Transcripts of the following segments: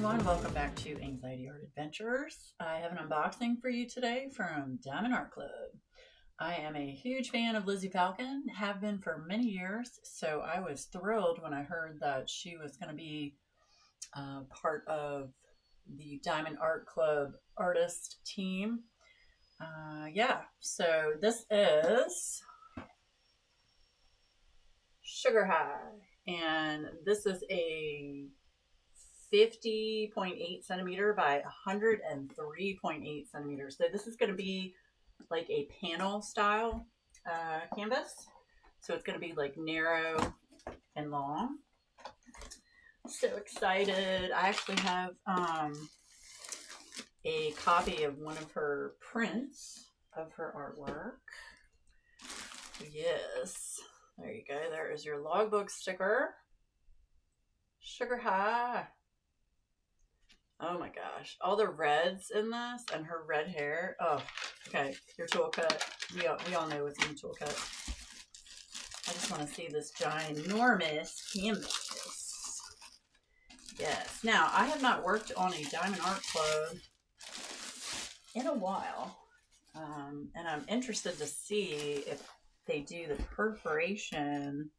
everyone, welcome back to Anxiety Art Adventures. I have an unboxing for you today from Diamond Art Club. I am a huge fan of Lizzy Falcon, have been for many years, so I was thrilled when I heard that she was going to be part of the Diamond Art Club artist team. So this is Sugar High, and this is a 50.8 centimeter by 103.8 centimeters. So this is going to be like a panel style canvas. So it's going to be like narrow and long. So excited. I actually have a copy of one of her prints of her artwork. Yes. There you go. There is your logbook sticker. Sugar High. Oh my gosh. All the reds in this and her red hair. Oh, okay. Your tool cut. We all know what's in the tool cut. I just want to see this ginormous canvas. Yes. Now, I have not worked on a Diamond Art Club in a while. And I'm interested to see if they do the perforation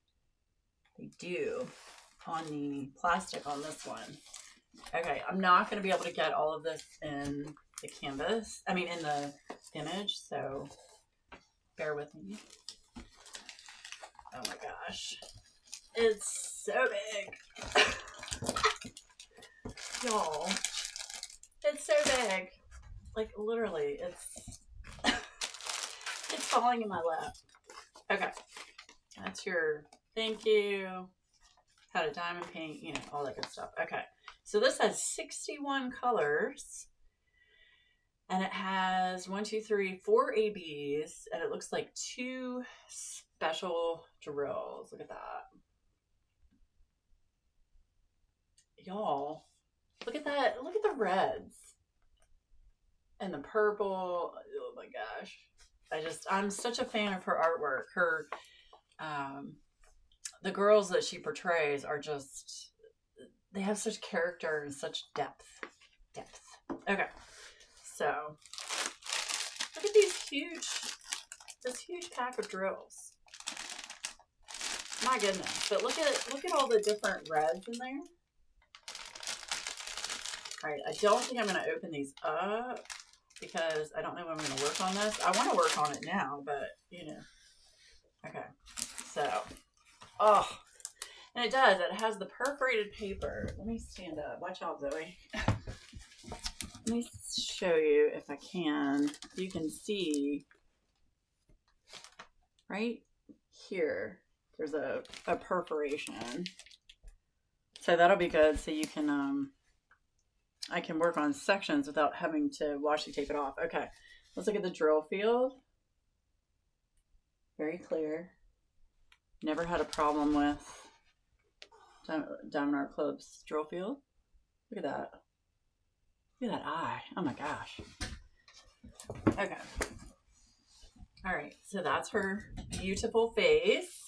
they do on the plastic on this one. Okay, I'm not going to be able to get all of this in the canvas, in the image, so bear with me. Oh my gosh. It's so big. Y'all, it's so big. Like, literally, it's falling in my lap. Okay, that's your thank you, how to diamond paint, all that good stuff. Okay. So this has 61 colors, and it has 4 ABs, and it looks like 2 special drills. Look at that. Y'all, look at that. Look at the reds and the purple. Oh my gosh. I'm such a fan of her artwork. Her, the girls that she portrays are just, they have such character and such depth. Okay, so look at this huge pack of drills. My goodness! But look at all the different reds in there. All right, I don't think I'm going to open these up because I don't know when I'm going to work on this. I want to work on it now, but Okay, so and it does. It has the perforated paper. Let me stand up. Watch out, Zoe. Let me show you if I can. You can see right here. There's a perforation. So that'll be good. So you can, I can work on sections without having to washi tape it off. Okay. Let's look at the drill field. Very clear. Never had a problem with Diamond Art Club's drill field. Look at that. Look at that eye. Oh my gosh. Okay. All right. So that's her beautiful face.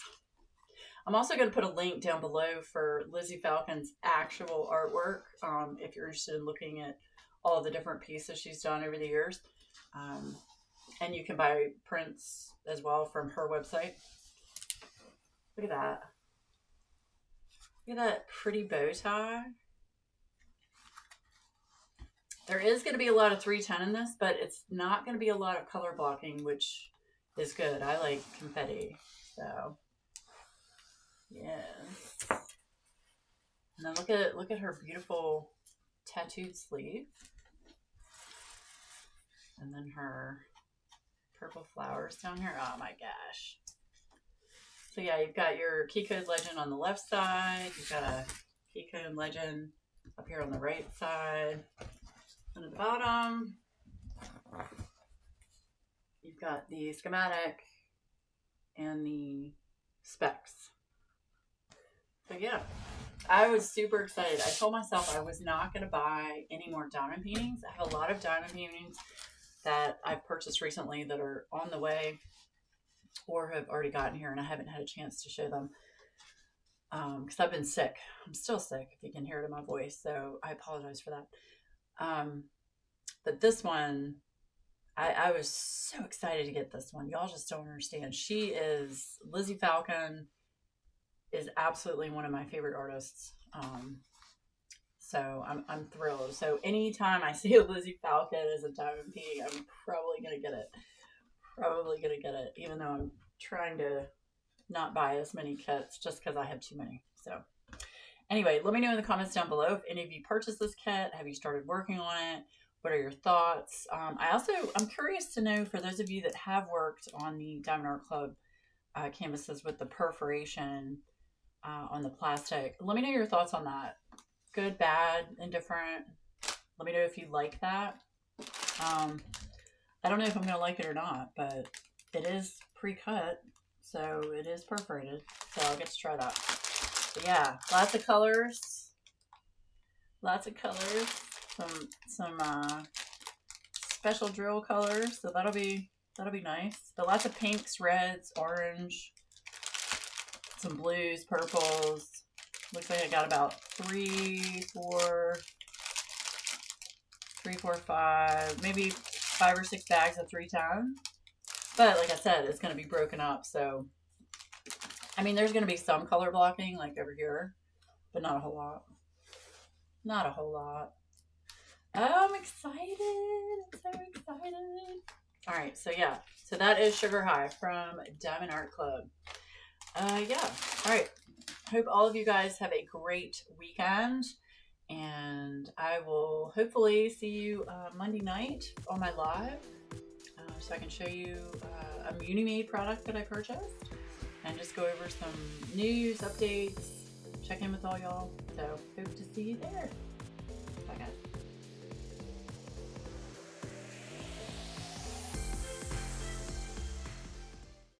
I'm also going to put a link down below for Lizzy Falcon's actual artwork. If you're interested in looking at all of the different pieces she's done over the years. And you can buy prints as well from her website. Look at that. Look at that pretty bow tie. There is going to be a lot of 310 in this, but it's not going to be a lot of color blocking, which is good. I like confetti, so yes. And then look at her beautiful tattooed sleeve, and then her purple flowers down here. Oh my gosh. So yeah, you've got your key code legend on the left side. You've got a key code legend up here on the right side. And at the bottom, you've got the schematic and the specs. So yeah, I was super excited. I told myself I was not going to buy any more diamond paintings. I have a lot of diamond paintings that I've purchased recently that are on the way or have already gotten here, and I haven't had a chance to show them. because I've been sick. I'm still sick, if you can hear it in my voice, so I apologize for that. But this one, I was so excited to get this one. Y'all just don't understand. Lizzy Falcon is absolutely one of my favorite artists. So I'm thrilled. So anytime I see a Lizzy Falcon as a diamond painting, I'm probably gonna get it. Probably gonna get it, even though I'm trying to not buy as many kits just because I have too many. So anyway, let me know in the comments down below if any of you purchased this kit. Have you started working on it? What are your thoughts? I'm curious to know, for those of you that have worked on the Diamond Art Club canvases with the perforation on the plastic, let me know your thoughts on that. Good, bad, indifferent. Let me know if you like that. I don't know if I'm going to like it or not, but it is pre-cut, so it is perforated, so I'll get to try that. But yeah, lots of colors. Lots of colors. Some special drill colors, so that'll be nice. But lots of pinks, reds, orange, some blues, purples. Looks like I got about 3, 4, 5, maybe 5 or 6 bags of 310. But like I said, it's going to be broken up, so I mean, there's going to be some color blocking like over here, but not a whole lot. Not a whole lot. Oh, I'm excited. I'm so excited. All right, so yeah. So that is Sugar High from Diamond Art Club. Yeah. All right. Hope all of you guys have a great weekend. And I will hopefully see you Monday night on my live. So I can show you a Muni-Made product that I purchased. And just go over some news, updates, check in with all y'all. So hope to see you there. Bye guys.